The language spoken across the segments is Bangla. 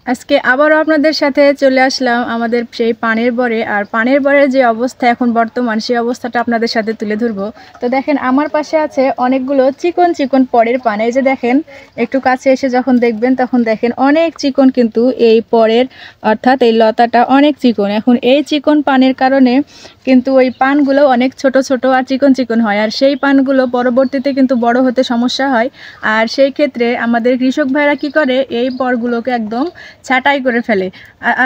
আজকে আবারও আপনাদের সাথে চলে আসলাম আমাদের সেই পানের বরে। আর পানের বরের যে অবস্থা এখন বর্তমান, সেই অবস্থাটা আপনাদের সাথে তুলে ধরবো। তো দেখেন আমার পাশে আছে অনেকগুলো চিকন চিকন পরের পান। এই যে দেখেন, একটু কাছে এসে যখন দেখবেন তখন দেখেন অনেক চিকন, কিন্তু এই পরের অর্থাৎ এই লতাটা অনেক চিকন। এখন এই চিকন পানের কারণে কিন্তু ওই পানগুলো অনেক ছোট ছোট আর চিকন চিকন হয়, আর সেই পানগুলো পরবর্তীতে কিন্তু বড় হতে সমস্যা হয়। আর সেই ক্ষেত্রে আমাদের কৃষক ভাইরা কি করে, এই পরগুলোকে একদম ছাঁটাই করে ফেলে।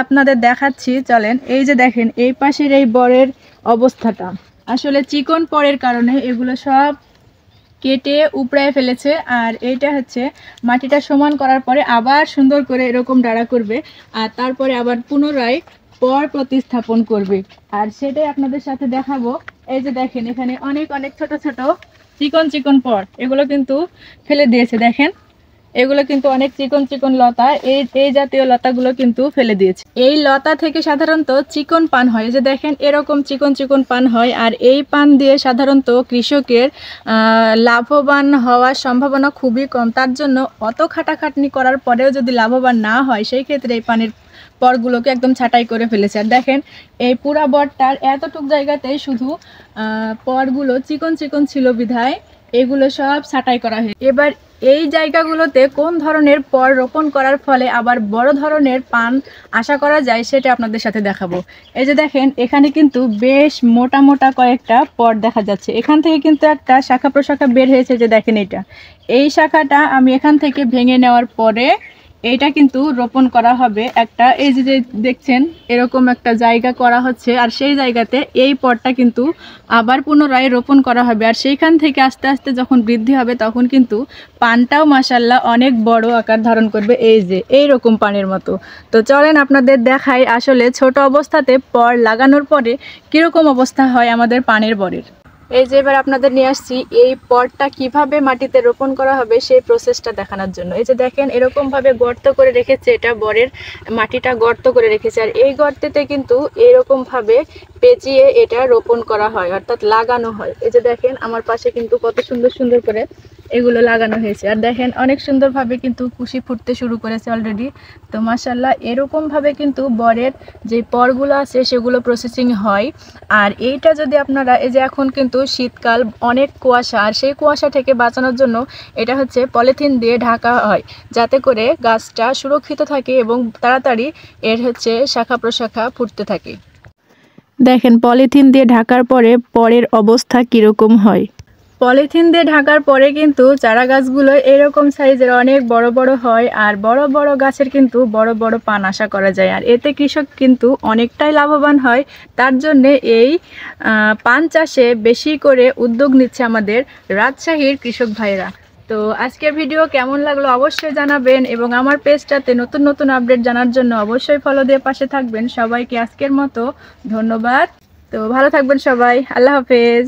আপনাদের দেখাচ্ছি, চলেন। এই যে দেখেন এই পাশের এই বরের অবস্থাটা, আসলে চিকন পরের কারণে এগুলো সব কেটে উপড়ায় ফেলেছে। আর এইটা হচ্ছে মাটিটা সমান করার পরে আবার সুন্দর করে এরকম ডাড়া করবে, আর তারপরে আবার পুনরায় পর প্রতিস্থাপন করবে। আর সেটাই আপনাদের সাথে দেখাবো। এই যে দেখেন এখানে অনেক অনেক ছোট ছোট চিকন চিকন পর, এগুলো কিন্তু ফেলে দিয়েছে। দেখেন এগুলো কিন্তু অনেক চিকন চিকন লতা, এই জাতীয় লতাগুলো কিন্তু ফেলে দিয়েছে। এই লতা থেকে সাধারণত চিকন পান হয়। যে দেখেন এরকম চিকন চিকন পান হয়, আর এই পান দিয়ে সাধারণত কৃষকের লাভবান হওয়ার সম্ভাবনা খুবই কম। তার জন্য অত খাটাখাটনি করার পরেও যদি লাভবান না হয়, সেই ক্ষেত্রে এই পানের পরগুলোকে একদম ছাঁটাই করে ফেলেছে। আর দেখেন এই পুরা বরটার এতটুক জায়গাতেই শুধু পরগুলো চিকন চিকন ছিল বিধায় এগুলো সব ছাঁটাই করা হয়। এবার এই জায়গাগুলোতে কোন ধরনের পর রোপণ করার ফলে আবার বড় ধরনের পান আশা করা যায়, সেটা আপনাদের সাথে দেখাবো। এই যে দেখেন এখানে কিন্তু বেশ মোটা মোটা কয়েকটা পর দেখা যাচ্ছে। এখান থেকে কিন্তু একটা শাখা প্রশাখা বের হয়েছে। যে দেখেন এই শাখাটা আমি এখান থেকে ভেঙে নেওয়ার পরে এইটা কিন্তু রোপণ করা হবে একটা, এই যে দেখছেন এরকম একটা জায়গা করা হচ্ছে, আর সেই জায়গাতে এই পটটা কিন্তু আবার পুনরায় রোপণ করা হবে। আর সেইখান থেকে আস্তে আস্তে যখন বৃদ্ধি হবে তখন কিন্তু পানটাও মাশাআল্লাহ অনেক বড় আকার ধারণ করবে, এই যে এইরকম পানের মতো। তো চলেন আপনাদের দেখাই আসলে ছোট অবস্থাতে পর লাগানোর পরে কীরকম অবস্থা হয় আমাদের পানের বরের। এই যে এবার আপনাদের নিয়ে আসছি এই পটটা কিভাবে মাটিতে রোপণ করা হবে সেই প্রসেসটা দেখানোর জন্য। এই যে দেখেন এরকমভাবে গর্ত করে রেখেছে, এটা বরের মাটিটা গর্ত করে রেখেছে। আর এই গর্তেতে কিন্তু এরকমভাবে পেঁচিয়ে এটা রোপণ করা হয়, অর্থাৎ লাগানো হয়। এই যে দেখেন আমার পাশে কিন্তু কত সুন্দর সুন্দর করে এগুলো লাগানো হয়েছে। আর দেখেন অনেক সুন্দরভাবে কিন্তু কুশি ফুটতে শুরু করেছে অলরেডি। তো মাশাআল্লাহ এরকমভাবে কিন্তু বরের যে পরগুলো আছে সেগুলো প্রসেসিং হয়। আর এইটা যদি আপনারা, এই যে এখন কিন্তু শীতকাল, অনেক কুয়াশা, আর সেই কুয়াশা থেকে বাঁচানোর জন্য এটা হচ্ছে পলিথিন দিয়ে ঢাকা হয়, যাতে করে গাছটা সুরক্ষিত থাকে এবং তাড়াতাড়ি এর হচ্ছে শাখা প্রশাখা ফুটতে থাকে। দেখেন পলিথিন দিয়ে ঢাকার পরে পরের অবস্থা কীরকম হয়। পলিথিন দিয়ে ঢাকার পরে কিন্তু চারা গাছগুলো এরকম সাইজের অনেক বড় বড় হয়, আর বড় বড় গাছের কিন্তু বড় বড় পান আশা করা যায়। আর এতে কৃষক কিন্তু অনেকটাই লাভবান হয়। তার জন্যে এই পান চাষে বেশি করে উদ্যোগ নিচ্ছে আমাদের রাজশাহীর কৃষক ভাইরা। তো আজকের ভিডিও কেমন লাগলো অবশ্যই জানাবেন, এবং আমার পেজটাতে নতুন নতুন আপডেট জানার জন্য অবশ্যই ফলো দিয়ে পাশে থাকবেন। সবাইকে আজকের মতো ধন্যবাদ। তো ভালো থাকবেন সবাই, আল্লাহ হাফেজ।